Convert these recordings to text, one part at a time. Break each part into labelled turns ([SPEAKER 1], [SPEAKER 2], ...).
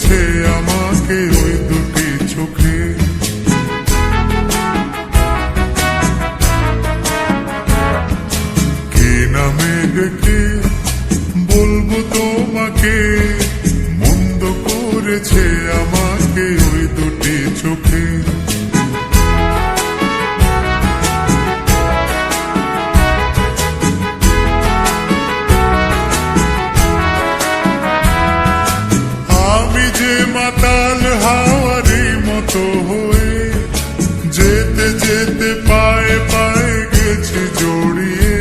[SPEAKER 1] করেছে আমাকে ওই দুটি চোখে। কি নামে ডেকে বলবো তোমাকে, মন্দ করেছে আমাকে ওই দুটি চোখে। আমি যে মাতাল হাওয়ারি মতো হয়ে যেতে যেতে পায়ে পায়ে গেছি জড়িয়ে।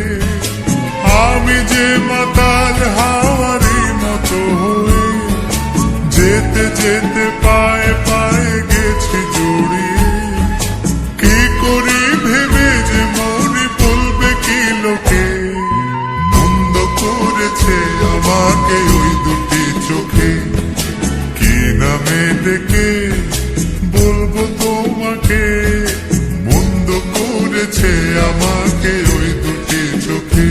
[SPEAKER 1] আমি যে মাতাল হাওয়ারি মতো হয়ে যেতে যেতে পায়ে পায়ে গেছি জড়িয়ে। কি করি ভেবে যে মনে বলবে কি লোকে, মন্দ করেছে আমাকে ওই দুটি চোখে। কি নামে ডেকে বলবো তোমাকে, মন্দ করেছে আমাকে ওই দুটি চোখে।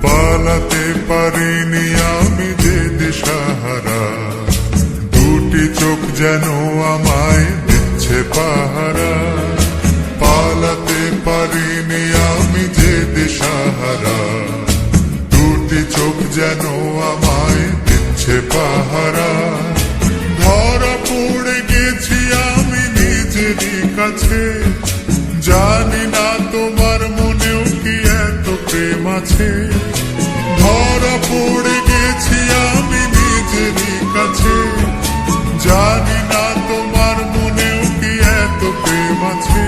[SPEAKER 1] পালাতে পারিনি আমি যে দিশাহারা, দুটি চোখ যেন আমায় দিচ্ছে পাহারা। পালাতে পারিনি আমি যে দিশাহারা, দুটি চোখ যেন আমায় দিচ্ছে পাহারা। ধরা পড়ে গেছি আমি নিজেরই কাছে, জানি না তোমার মনেও কি এত প্রেম আছে। ধরা পড়ে গেছি আমি নিজেরই কাছে, জানি না তোমার মনেও কি এত প্রেম আছে।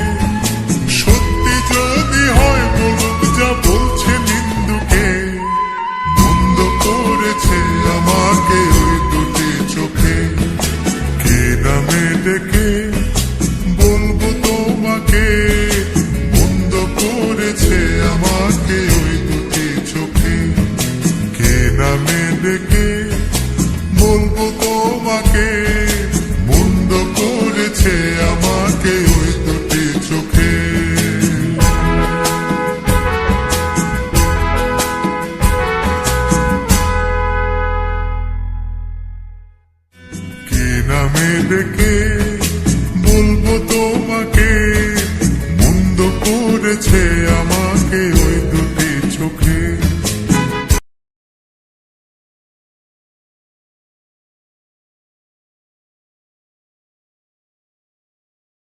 [SPEAKER 1] সত্যি যদি হয় বলুক যা বলছে নিন্দুকে, মন্দ করেছে আমাকে ওই দুটি চোখে। কি নামে ডেকে বলবো তোমাকে, মন্দ করেছে আমাকে ওই দুটি চোখে। কি নামে ডেকে বলবো তোমাকে।